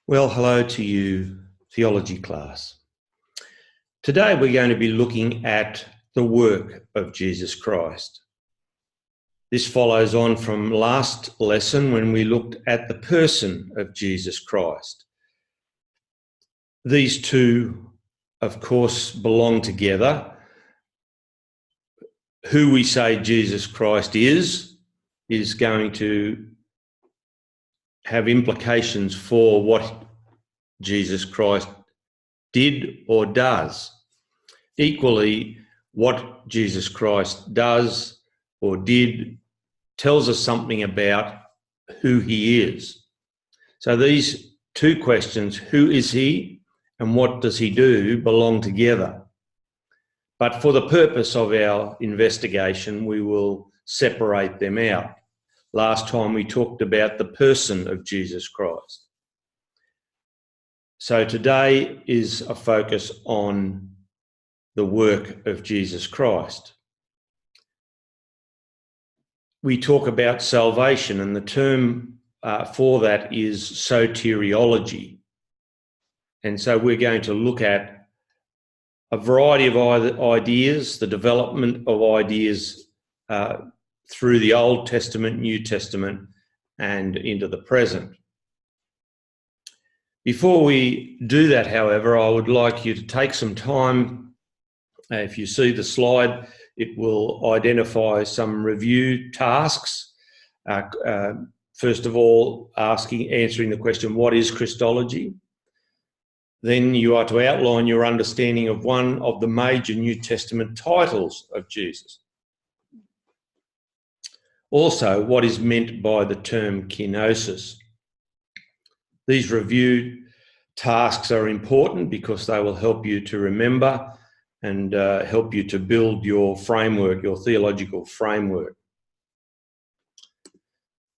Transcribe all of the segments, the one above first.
Well, hello to you, theology class. Today we're going to be looking at the work of Jesus Christ. This follows on from last lesson when we looked at the person of Jesus Christ. These two, of course, belong together. Who we say Jesus Christ is going to have implications for what Jesus Christ did or does. Equally, what Jesus Christ does or did tells us something about who he is. So these two questions, who is he and what does he do, belong together. But for the purpose of our investigation, we will separate them out. Last time we talked about the person of Jesus Christ. So today is a focus on the work of Jesus Christ. We talk about salvation, and the term for that is soteriology. And so we're going to look at a variety of ideas, the development of ideas through the Old Testament, New Testament, and into the present. Before we do that, however, I would like you to take some time. If you see the slide, it will identify some review tasks. First of all, answering the question, what is Christology? Then you are to outline your understanding of one of the major New Testament titles of Jesus. Also, what is meant by the term kenosis. These review tasks are important because they will help you to remember and help you to build your framework, your theological framework.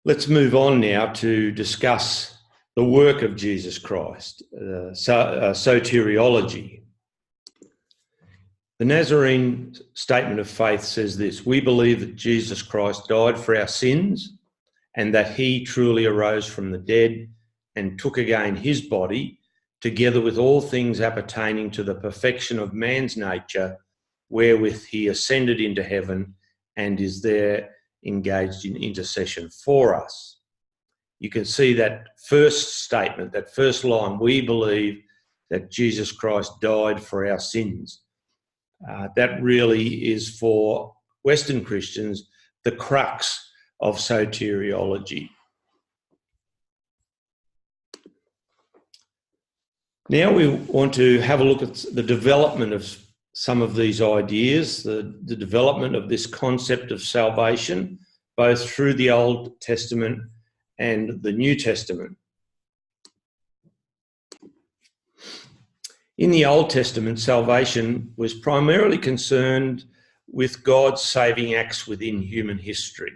Let's move on now to discuss the work of Jesus Christ, soteriology. The Nazarene Statement of Faith says this: we believe that Jesus Christ died for our sins and that he truly arose from the dead and took again his body, together with all things appertaining to the perfection of man's nature, wherewith he ascended into heaven and is there engaged in intercession for us. You can see that first statement, that first line, we believe that Jesus Christ died for our sins. That really is, for Western Christians, the crux of soteriology. Now we want to have a look at the development of some of these ideas, the development of this concept of salvation, both through the Old Testament and the New Testament. In the Old Testament, salvation was primarily concerned with God's saving acts within human history.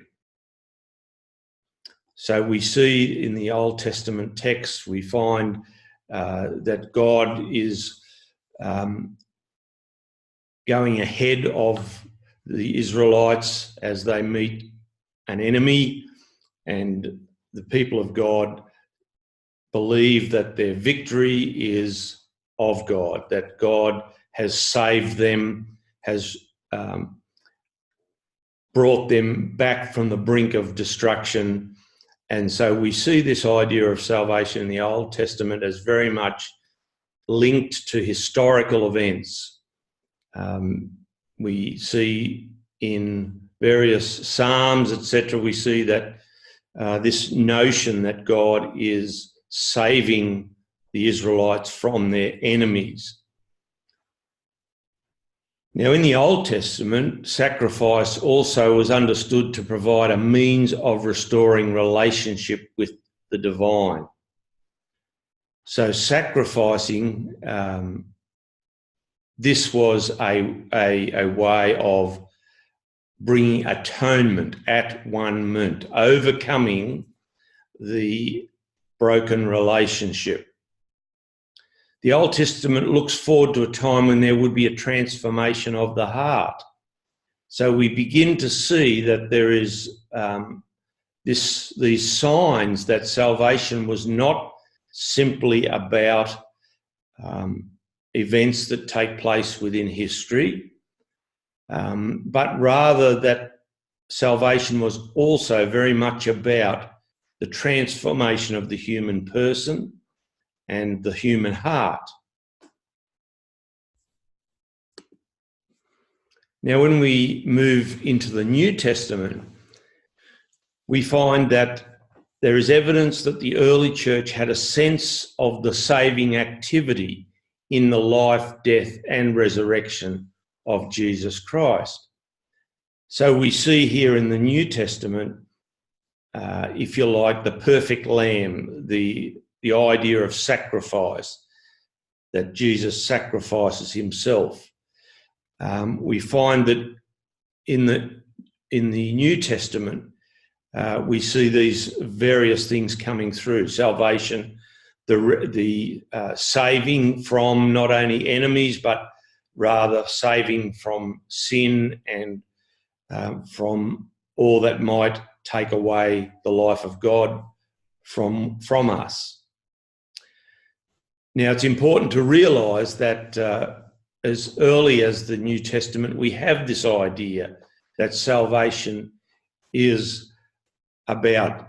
So we see in the Old Testament text, we find that God is going ahead of the Israelites as they meet an enemy, and the people of God believe that their victory is of God, that God has saved them, has brought them back from the brink of destruction. And so we see this idea of salvation in the Old Testament as very much linked to historical events. We see in various Psalms, etc., we see that this notion that God is saving the Israelites from their enemies. Now, in the Old Testament, sacrifice also was understood to provide a means of restoring relationship with the divine. So sacrificing, this was a way of bringing atonement at one moment, overcoming the broken relationship. The Old Testament looks forward to a time when there would be a transformation of the heart. So we begin to see that there is these signs that salvation was not simply about events that take place within history, but rather that salvation was also very much about the transformation of the human person and the human heart. Now, when we move into the New Testament, we find that there is evidence that the early church had a sense of the saving activity in the life, death, and resurrection of Jesus Christ. So we see here in the New Testament, if you like, the perfect lamb, the idea of sacrifice, that Jesus sacrifices himself. We find that in the New Testament, we see these various things coming through: salvation, the saving from not only enemies, but rather saving from sin and from all that might take away the life of God from us. Now, it's important to realise that as early as the New Testament, we have this idea that salvation is about,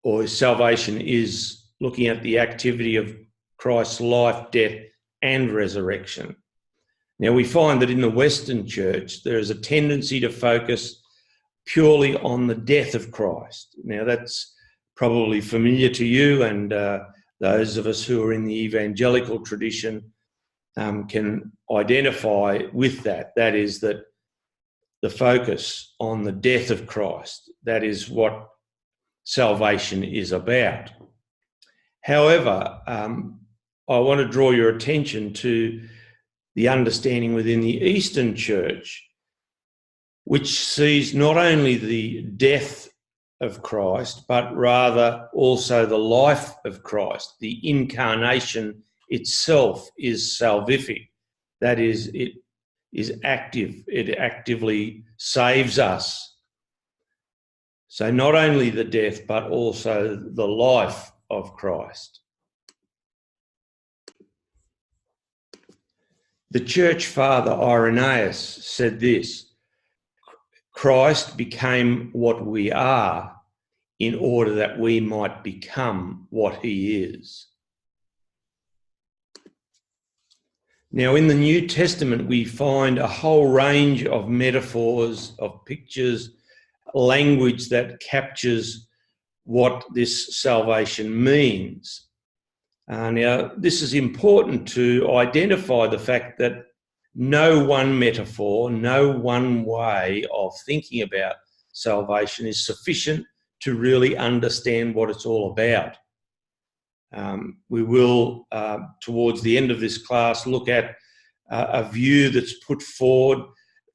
or salvation is looking at the activity of Christ's life, death, and resurrection. Now, we find that in the Western Church, there is a tendency to focus purely on the death of Christ. Now, that's probably familiar to you, and those of us who are in the evangelical tradition can identify with that. That is that the focus on the death of Christ, that is what salvation is about. However, I want to draw your attention to the understanding within the Eastern Church, which sees not only the death of Christ, but rather also the life of Christ. The incarnation itself is salvific. That is, it is active. It actively saves us. So not only the death, but also the life of Christ. The church father Irenaeus said this: Christ became what we are in order that we might become what he is. Now, in the New Testament, we find a whole range of metaphors, of pictures, language that captures what this salvation means. Now, this is important to identify the fact that no one metaphor, no one way of thinking about salvation is sufficient to really understand what it's all about. We will, towards the end of this class, look at a view that's put forward,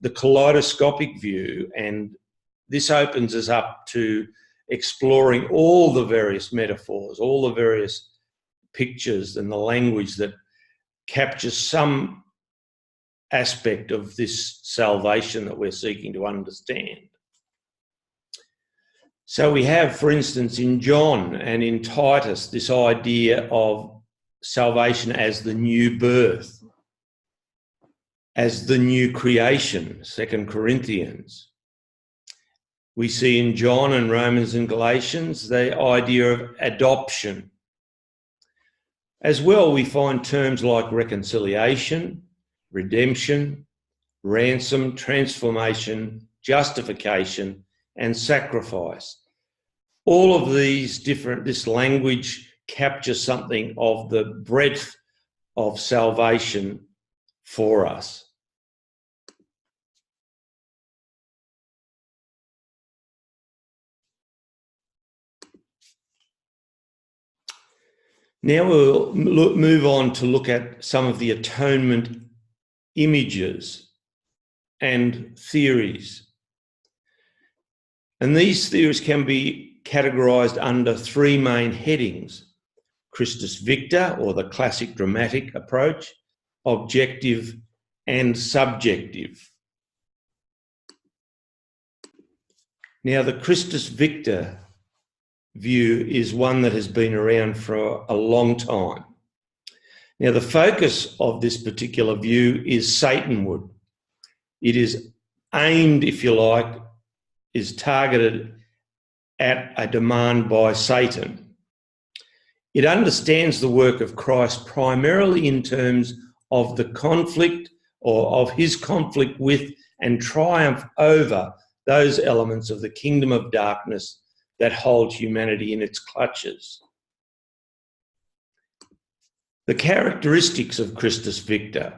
the kaleidoscopic view, and this opens us up to exploring all the various metaphors, all the various pictures and the language that captures some aspect of this salvation that we're seeking to understand. So we have, for instance, in John and in Titus, this idea of salvation as the new birth, as the new creation, 2 Corinthians. We see in John and Romans and Galatians the idea of adoption. As well, we find terms like reconciliation, redemption, ransom, transformation, justification, and sacrifice. All of this language captures something of the breadth of salvation for us. Now we'll move on to look at some of the atonement images and theories. And these theories can be categorized under three main headings: Christus Victor, or the classic dramatic approach, objective, and subjective. Now, the Christus Victor view is one that has been around for a long time. Now, the focus of this particular view is Satanward. It is aimed, if you like, is targeted at a demand by Satan. It understands the work of Christ primarily in terms of the conflict, or of his conflict with and triumph over those elements of the kingdom of darkness that hold humanity in its clutches. The characteristics of Christus Victor.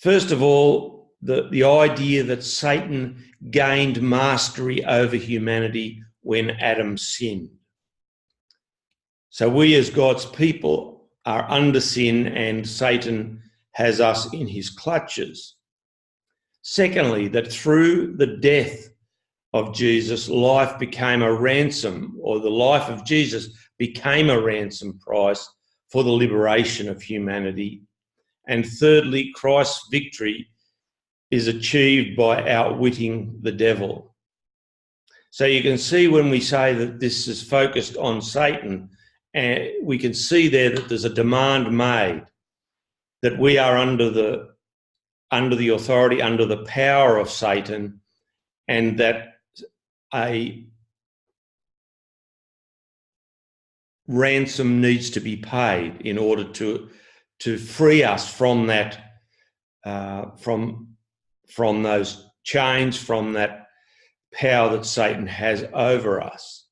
First of all, the idea that Satan gained mastery over humanity when Adam sinned. So we as God's people are under sin and Satan has us in his clutches. Secondly, that through the death of Jesus, life became a ransom, or the life of Jesus became a ransom price for the liberation of humanity. And thirdly, Christ's victory is achieved by outwitting the devil. So you can see when we say that this is focused on Satan, and we can see there that there's a demand made that we are under the authority, under the power of Satan, and that a ransom needs to be paid in order to free us from that, from those chains, from that power that Satan has over us.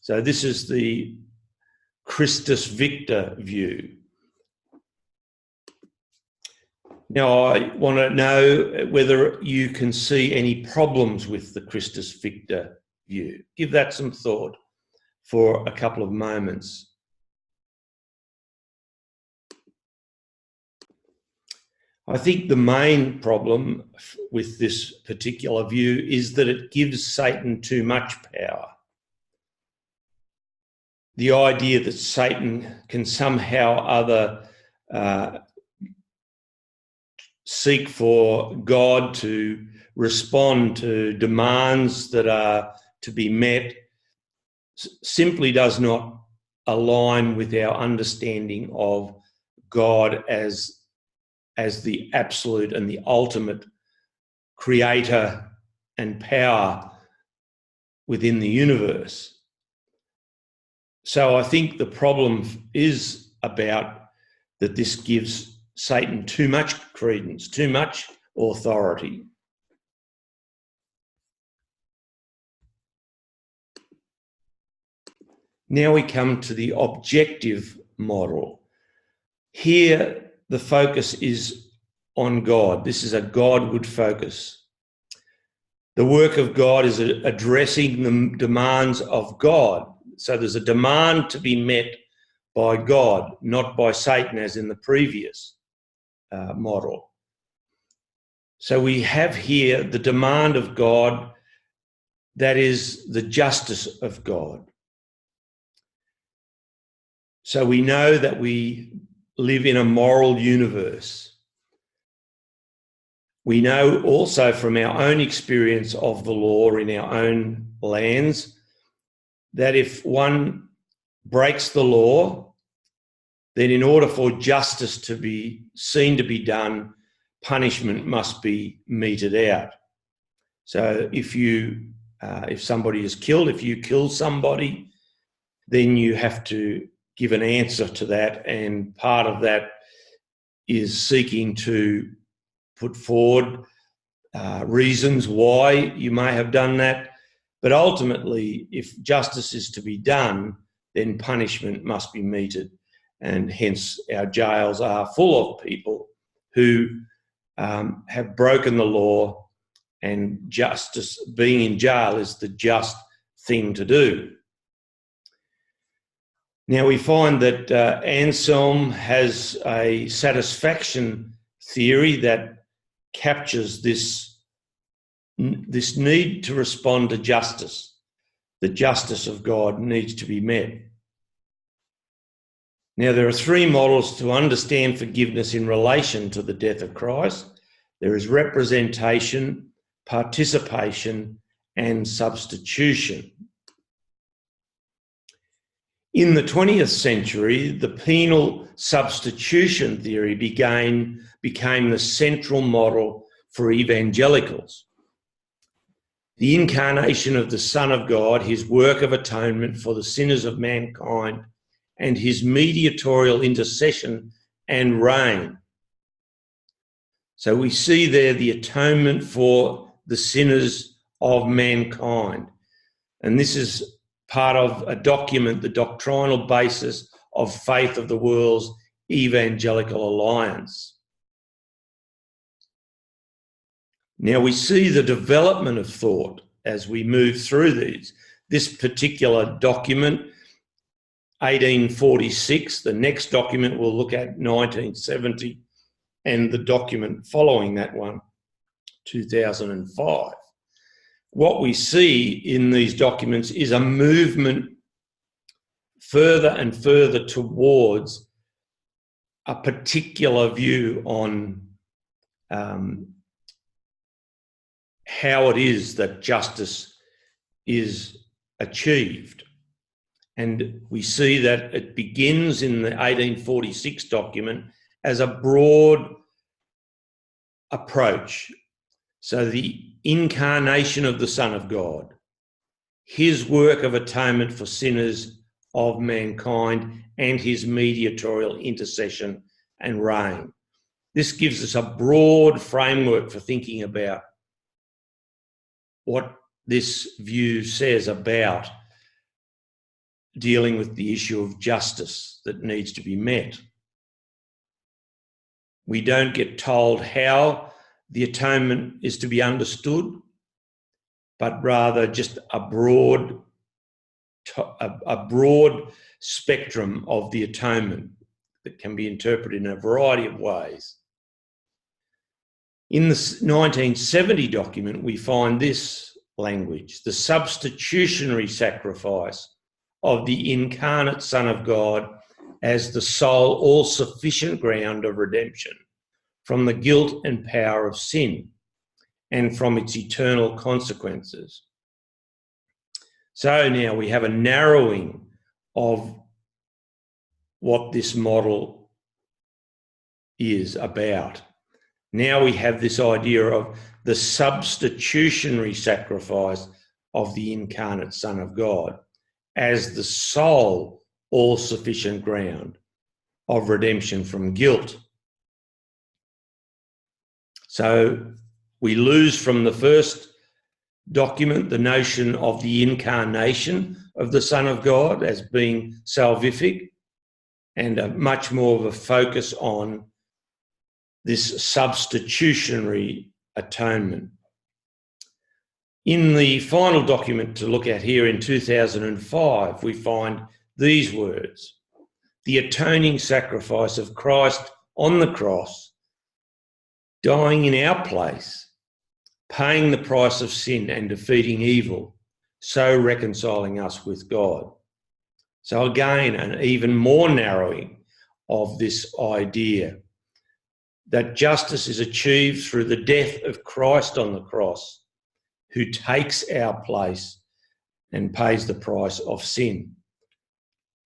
So this is the Christus Victor view. Now, I want to know whether you can see any problems with the Christus Victor view. Give that some thought for a couple of moments. I think the main problem with this particular view is that it gives Satan too much power. The idea that Satan can somehow or other seek for God to respond to demands that are to be met simply does not align with our understanding of God as the absolute and the ultimate creator and power within the universe. So I think the problem is about that this gives Satan too much credence, too much authority. Now we come to the objective model. Here, the focus is on God. This is a Godward focus. The work of God is addressing the demands of God. So there's a demand to be met by God, not by Satan, as in the previous model. So we have here the demand of God, that is the justice of God. So we know that we live in a moral universe. We know also from our own experience of the law in our own lands that if one breaks the law, then in order for justice to be seen to be done, punishment must be meted out. So if somebody is killed, if you kill somebody, then you have to give an answer to that, and part of that is seeking to put forward reasons why you may have done that. But ultimately, if justice is to be done, then punishment must be meted. And hence our jails are full of people who have broken the law, and justice, being in jail, is the just thing to do. Now we find that Anselm has a satisfaction theory that captures this need to respond to justice. The justice of God needs to be met. Now, there are three models to understand forgiveness in relation to the death of Christ. There is representation, participation, and substitution. In the 20th century, the penal substitution theory became the central model for evangelicals. The incarnation of the Son of God, his work of atonement for the sinners of mankind, and his mediatorial intercession and reign. So we see there the atonement for the sinners of mankind. And this is part of a document, the doctrinal basis of faith of the world's evangelical alliance. Now we see the development of thought as we move through these. This particular document, 1846, the next document we'll look at 1970, and the document following that one, 2005. What we see in these documents is a movement further and further towards a particular view on how it is that justice is achieved. And we see that it begins in the 1846 document as a broad approach. So the incarnation of the Son of God, his work of atonement for sinners of mankind, and his mediatorial intercession and reign. This gives us a broad framework for thinking about what this view says about dealing with the issue of justice that needs to be met. We don't get told how the atonement is to be understood, but rather just a broad spectrum of the atonement that can be interpreted in a variety of ways. In the 1970 document, we find this language: the substitutionary sacrifice of the incarnate Son of God as the sole all-sufficient ground of redemption from the guilt and power of sin and from its eternal consequences. So now we have a narrowing of what this model is about. Now we have this idea of the substitutionary sacrifice of the incarnate Son of God as the sole all-sufficient ground of redemption from guilt. So we lose from the first document the notion of the incarnation of the Son of God as being salvific, and a much more of a focus on this substitutionary atonement. In the final document to look at here in 2005, we find these words: the atoning sacrifice of Christ on the cross, dying in our place, paying the price of sin and defeating evil, so reconciling us with God. So again, an even more narrowing of this idea that justice is achieved through the death of Christ on the cross, who takes our place and pays the price of sin.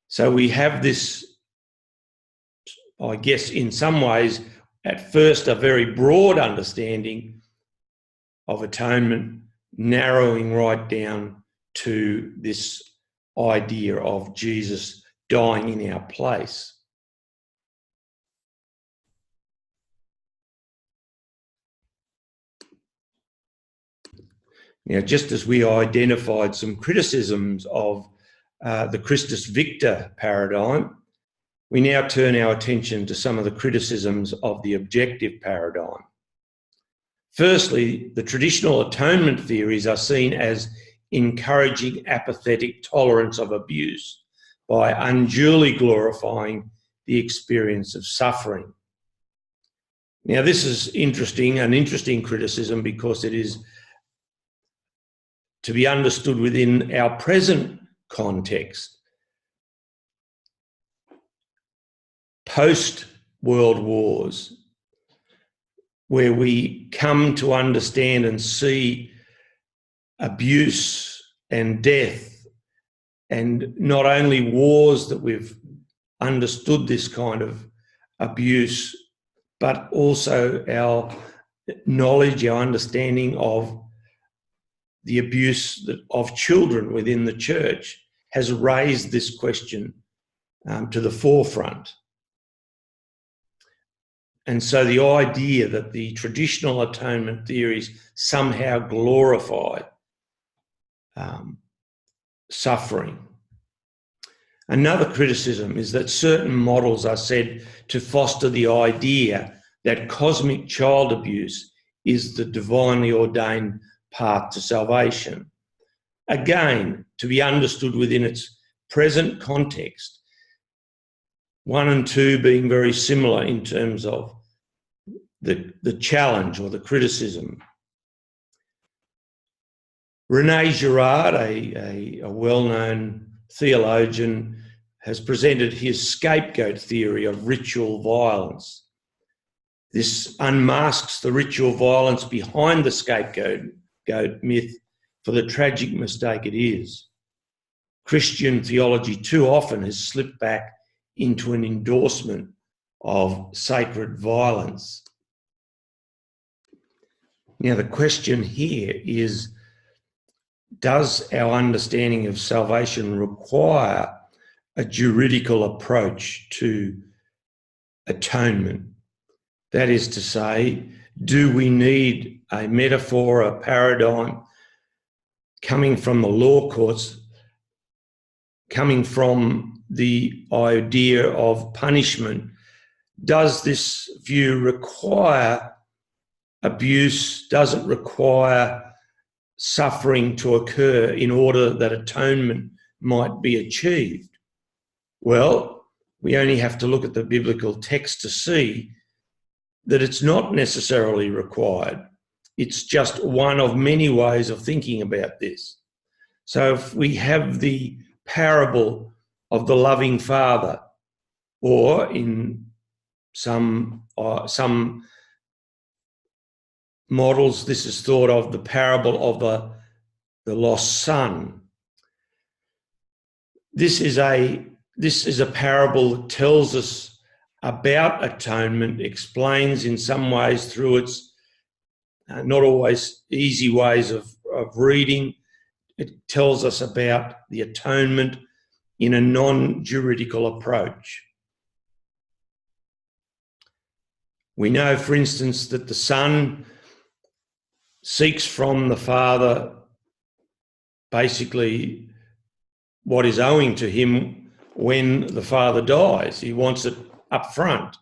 So we have this, I guess, in some ways, at first a very broad understanding of atonement, narrowing right down to this idea of Jesus dying in our place. Now, just as we identified some criticisms of the Christus Victor paradigm, we now turn our attention to some of the criticisms of the objective paradigm. Firstly, the traditional atonement theories are seen as encouraging apathetic tolerance of abuse by unduly glorifying the experience of suffering. Now, this is an interesting criticism, because it is to be understood within our present context. Post-World Wars, where we come to understand and see abuse and death And not only wars that we've understood this kind of abuse, but also our knowledge, our understanding of the abuse of children within the church has raised this question to the forefront. And so the idea that the traditional atonement theories somehow glorify suffering. Another criticism is that certain models are said to foster the idea that cosmic child abuse is the divinely ordained path to salvation. Again, to be understood within its present context, 1 and 2 being very similar in terms of the challenge or the criticism. René Girard, a well-known theologian, has presented his scapegoat theory of ritual violence. This unmasks the ritual violence behind the scapegoat myth for the tragic mistake it is. Christian theology too often has slipped back into an endorsement of sacred violence. Now, the question here is, does our understanding of salvation require a juridical approach to atonement? That is to say, do we need a metaphor, a paradigm coming from the law courts, coming from the idea of punishment? Does this view require abuse? Does it require suffering to occur in order that atonement might be achieved? Well, we only have to look at the biblical text to see that it's not necessarily required. It's just one of many ways of thinking about this. So if we have the parable of the loving father, or in some models, this is thought of the parable of the lost son. This is a parable that tells us about atonement, explains in some ways through its not always easy ways of reading. It tells us about the atonement in a non-juridical approach. We know, for instance, that the son seeks from the father basically what is owing to him when the father dies. He wants it up front.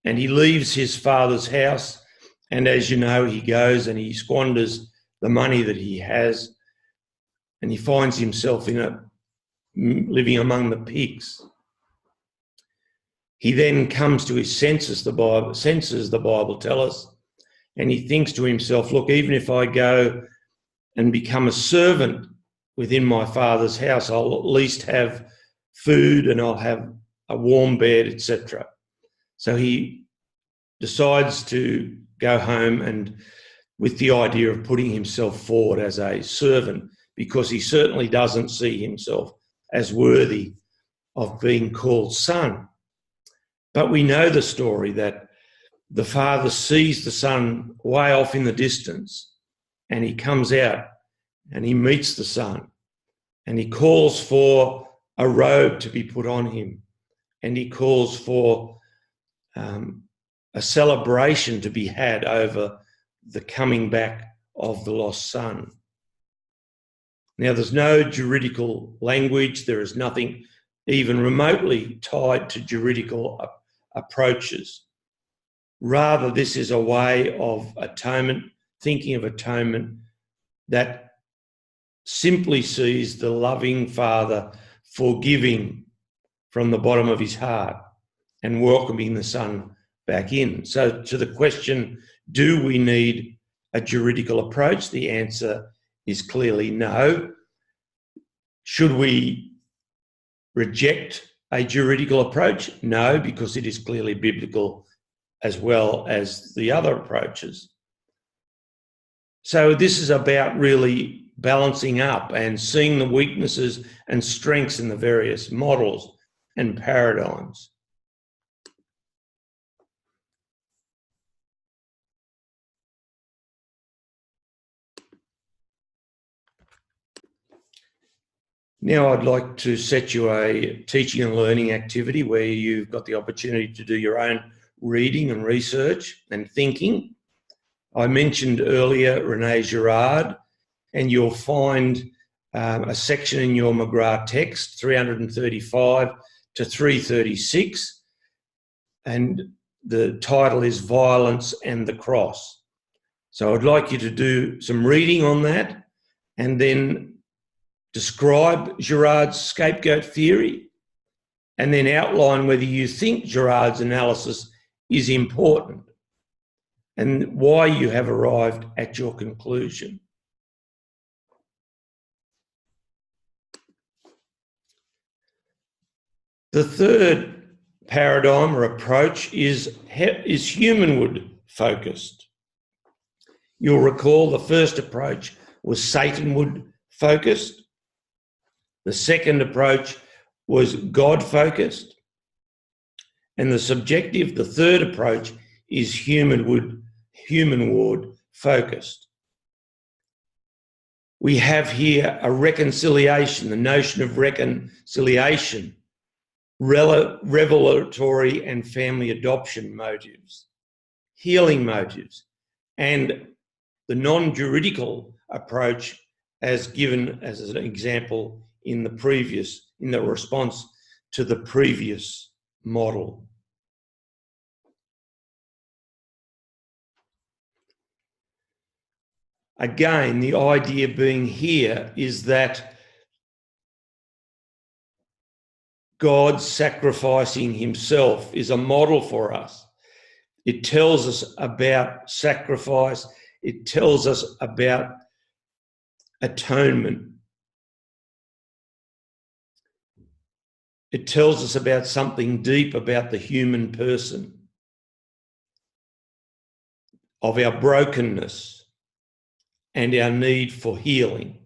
And he leaves his father's house, and as you know, he goes and he squanders the money that he has, and he finds himself living among the pigs. He then comes to his senses, the Bible tells us, and he thinks to himself, look, even if I go and become a servant within my father's house, I'll at least have food and I'll have a warm bed, etc. So he decides to go home, and with the idea of putting himself forward as a servant, because he certainly doesn't see himself as worthy of being called son. But we know the story that the father sees the son way off in the distance, and he comes out and he meets the son, and he calls for a robe to be put on him, and he calls for a celebration to be had over the coming back of the lost son. Now, there's no juridical language. There is nothing even remotely tied to juridical approaches. Rather, this is a way of atonement, thinking of atonement, that simply sees the loving father forgiving from the bottom of his heart and welcoming the son back in. So to the question, do we need a juridical approach? The answer is clearly no. Should we reject a juridical approach? No, because it is clearly biblical as well as the other approaches. So this is about really balancing up and seeing the weaknesses and strengths in the various models and paradigms. Now I'd like to set you a teaching and learning activity where you've got the opportunity to do your own reading and research and thinking. I mentioned earlier René Girard, and you'll find a section in your McGrath text, 335 to 336, and the title is Violence and the Cross. So I'd like you to do some reading on that and then describe Girard's scapegoat theory, and then outline whether you think Girard's analysis is important and why you have arrived at your conclusion. The third paradigm or approach is humanward focused. You'll recall the first approach was Satanward focused. The second approach was God-focused. And the third approach is humanward focused. We have here a reconciliation, the notion of reconciliation, revelatory and family adoption motives, healing motives, and the non-juridical approach as given as an example in the response to the previous model. Again, the idea being here is that God sacrificing himself is a model for us. It tells us about sacrifice. It tells us about atonement. It tells us about something deep about the human person, of our brokenness and our need for healing.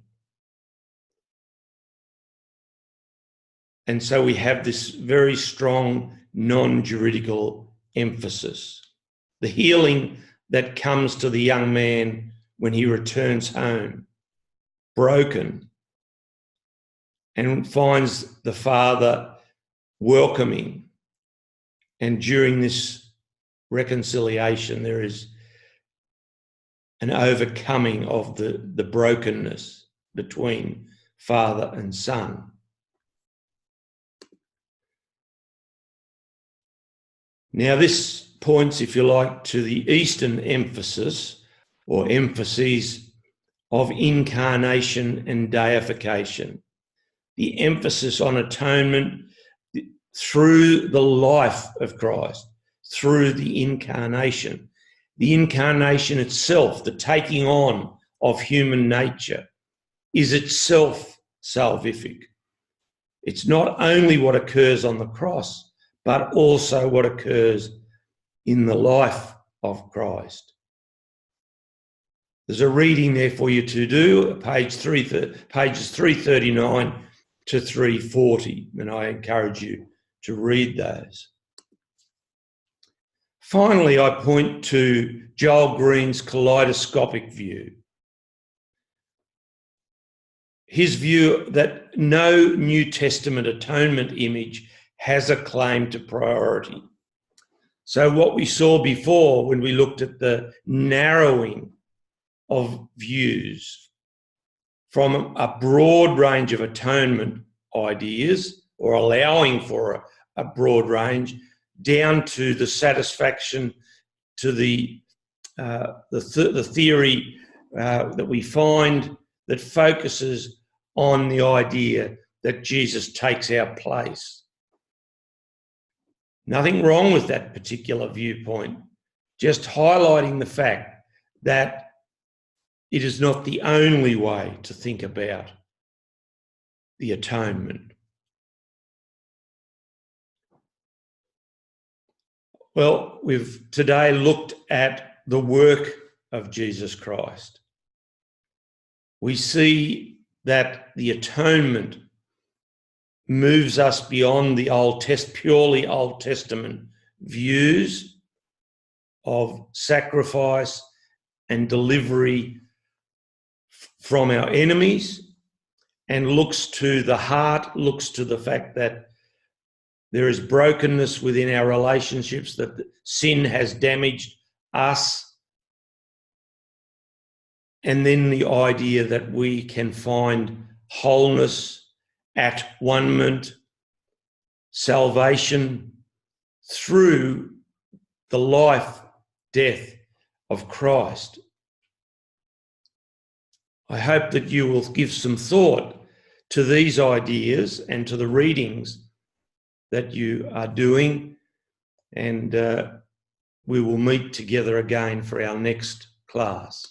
And so we have this very strong non-juridical emphasis. The healing that comes to the young man when he returns home, broken, and finds the father welcoming. And during this reconciliation, there is an overcoming of the brokenness between father and son. Now, this points, if you like, to the Eastern emphasis or emphases of incarnation and deification. The emphasis on atonement through the life of Christ, through the incarnation. The incarnation itself, the taking on of human nature, is itself salvific. It's not only what occurs on the cross, but also what occurs in the life of Christ. There's a reading there for you to do, pages 339 to 340, and I encourage you to read those. Finally, I point to Joel Green's kaleidoscopic view. His view that no New Testament atonement image has a claim to priority. So what we saw before when we looked at the narrowing of views from a broad range of atonement ideas, or allowing for a broad range, down to the satisfaction to the theory that we find that focuses on the idea that Jesus takes our place. Nothing wrong with that particular viewpoint, just highlighting the fact that it is not the only way to think about the atonement. Well, we've today looked at the work of Jesus Christ. we see that the atonement moves us beyond the purely Old Testament views of sacrifice and delivery from our enemies, and looks to the heart, looks to the fact that there is brokenness within our relationships, that sin has damaged us, and then the idea that we can find wholeness, at-one-ment, salvation through the life, death of Christ. I hope that you will give some thought to these ideas and to the readings that you are doing, and we will meet together again for our next class.